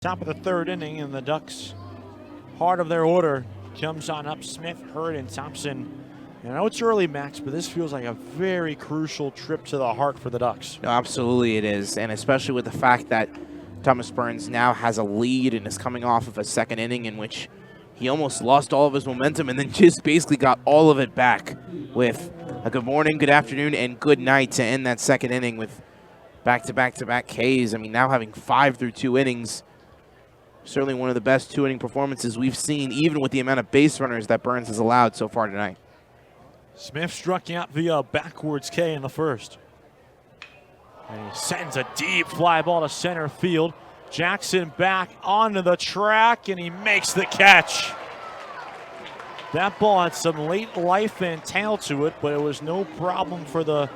Top of the third inning, and the Ducks, heart of their order, comes on up. Smith, Hurd, and Thompson. I know it's early, Max, but this feels like a very crucial trip to the heart for the Ducks. No, absolutely it is, and especially with the fact that Thomas Burns now has a lead and is coming off of a second inning in which he almost lost all of his momentum and then just basically got all of it back with a good morning, good afternoon, and good night to end that second inning with back-to-back-to-back Ks. I mean, now having 5 through 2 innings, certainly one of the best 2-inning performances we've seen, even with the amount of base runners that Burns has allowed so far tonight. Smith struck out via backwards K in the first. And he sends a deep fly ball to center field. Jackson back onto the track, and he makes the catch. That ball had some late life and tail to it, but it was no problem for the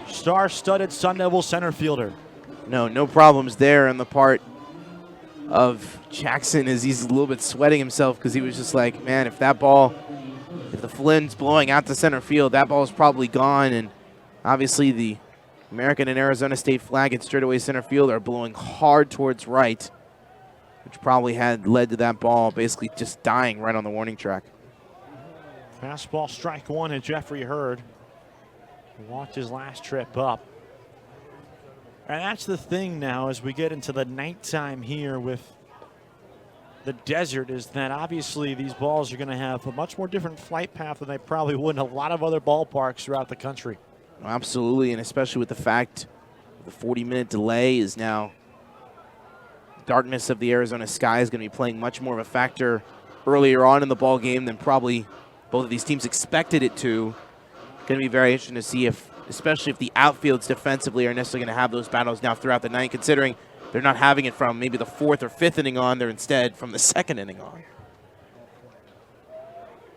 star-studded Sun Devil center fielder. No problems there on the part of Jackson, as he's a little bit sweating himself because he was just like, man, if the Flynn's blowing out to center field, that ball is probably gone. And obviously the American and Arizona State flag at straightaway center field are blowing hard towards right, which probably had led to that ball basically just dying right on the warning track. Fastball strike one to Jeffrey Hurd. He walked his last trip up. And that's the thing now as we get into the nighttime here with the desert, is that obviously these balls are going to have a much more different flight path than they probably would in a lot of other ballparks throughout the country. Absolutely, and especially with the fact the 40-minute delay is now darkness of the Arizona sky is going to be playing much more of a factor earlier on in the ball game than probably both of these teams expected it to. Going to be very interesting to see if, especially if the outfields defensively are necessarily going to have those battles now throughout the night, considering they're not having it from maybe the 4th or 5th inning on, they're instead from the 2nd inning on.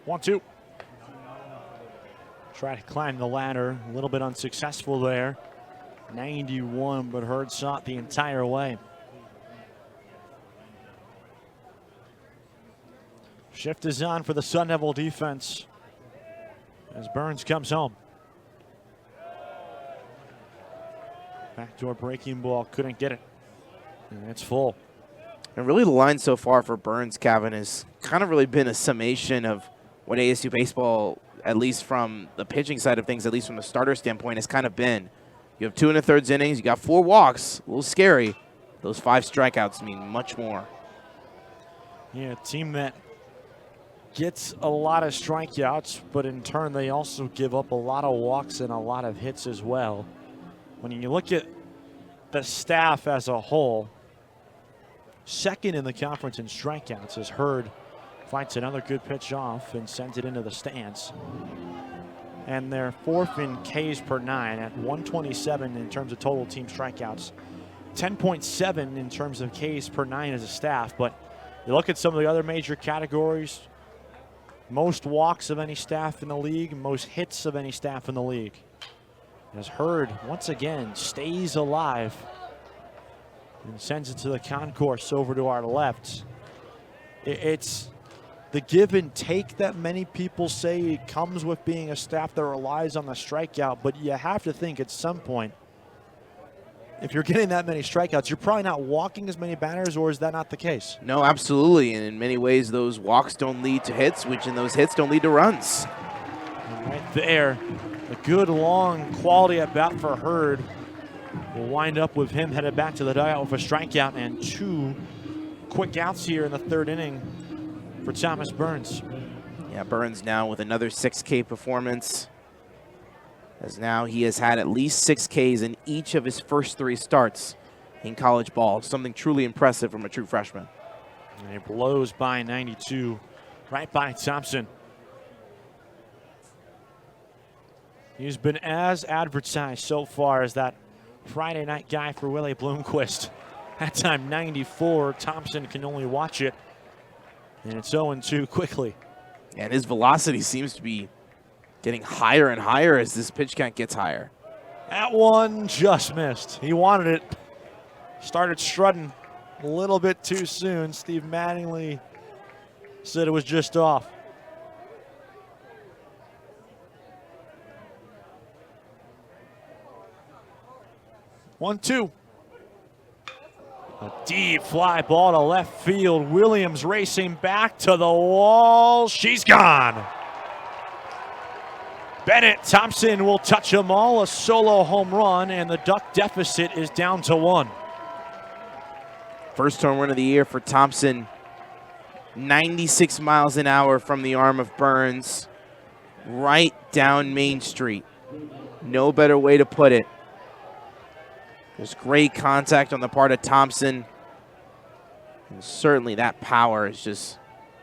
1-2. Try to climb the ladder, a little bit unsuccessful there. 91, but Hurd saw it the entire way. Shift is on for the Sun Devil defense as Burns comes home. Backdoor breaking ball, couldn't get it. And it's full. And really the line so far for Burns, Cavan, has kind of really been a summation of what ASU baseball, at least from the pitching side of things, at least from the starter standpoint, has kind of been. You have 2 1/3 innings, you got 4 walks, a little scary. Those 5 strikeouts mean much more. Yeah, a team that gets a lot of strikeouts, but in turn they also give up a lot of walks and a lot of hits as well. When you look at the staff as a whole, second in the conference in strikeouts as Hurd fights another good pitch off and sends it into the stands. And they're 4th in Ks per 9 at 127 in terms of total team strikeouts. 10.7 in terms of Ks per 9 as a staff. But you look at some of the other major categories, most walks of any staff in the league, most hits of any staff in the league. As Hurd, once again, stays alive and sends it to the concourse over to our left. It's the give and take that many people say comes with being a staff that relies on the strikeout, but you have to think at some point, if you're getting that many strikeouts, you're probably not walking as many batters, or is that not the case? No, absolutely, and in many ways those walks don't lead to hits, which in those hits don't lead to runs. And right there, a good long quality at bat for Hurd. We'll wind up with him headed back to the dugout with a strikeout and 2 quick outs here in the 3rd inning for Thomas Burns. Yeah, Burns now with another 6K performance, as now he has had at least 6 Ks in each of his first 3 starts in college ball. Something truly impressive from a true freshman. And he blows by 92 right by Thompson. He's been as advertised so far as that Friday night guy for Willie Bloomquist. That time 94, Thompson can only watch it. And it's 0-2 quickly. And his velocity seems to be getting higher and higher as this pitch count gets higher. That one just missed. He wanted it. Started strutting a little bit too soon. Steve Mattingly said it was just off. 1-2. A deep fly ball to left field. Williams racing back to the wall. She's gone. Bennett Thompson will touch them all. A solo home run, and the Duck deficit is down to 1. First home run of the year for Thompson. 96 miles an hour from the arm of Burns, right down Main Street. No better way to put it. There's great contact on the part of Thompson. And certainly that power is just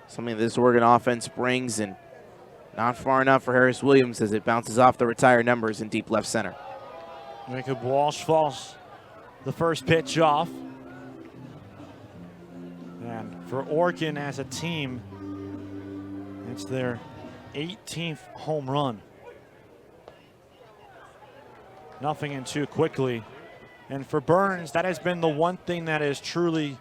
something this Oregon offense brings, and not far enough for Harris Williams as it bounces off the retired numbers in deep left center. Jacob Walsh falls the first pitch off. And for Oregon as a team, it's their 18th home run. Nothing in too quickly. And for Burns, that has been the one thing that has truly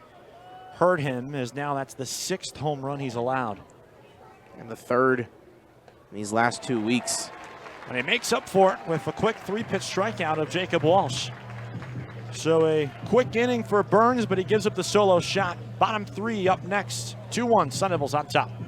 hurt him, is now that's the 6th home run he's allowed. And the 3rd in these last 2 weeks. And he makes up for it with a quick 3-pitch strikeout of Jacob Walsh. So a quick inning for Burns, but he gives up the solo shot. Bottom 3 up next. 2-1, Sun Devils on top.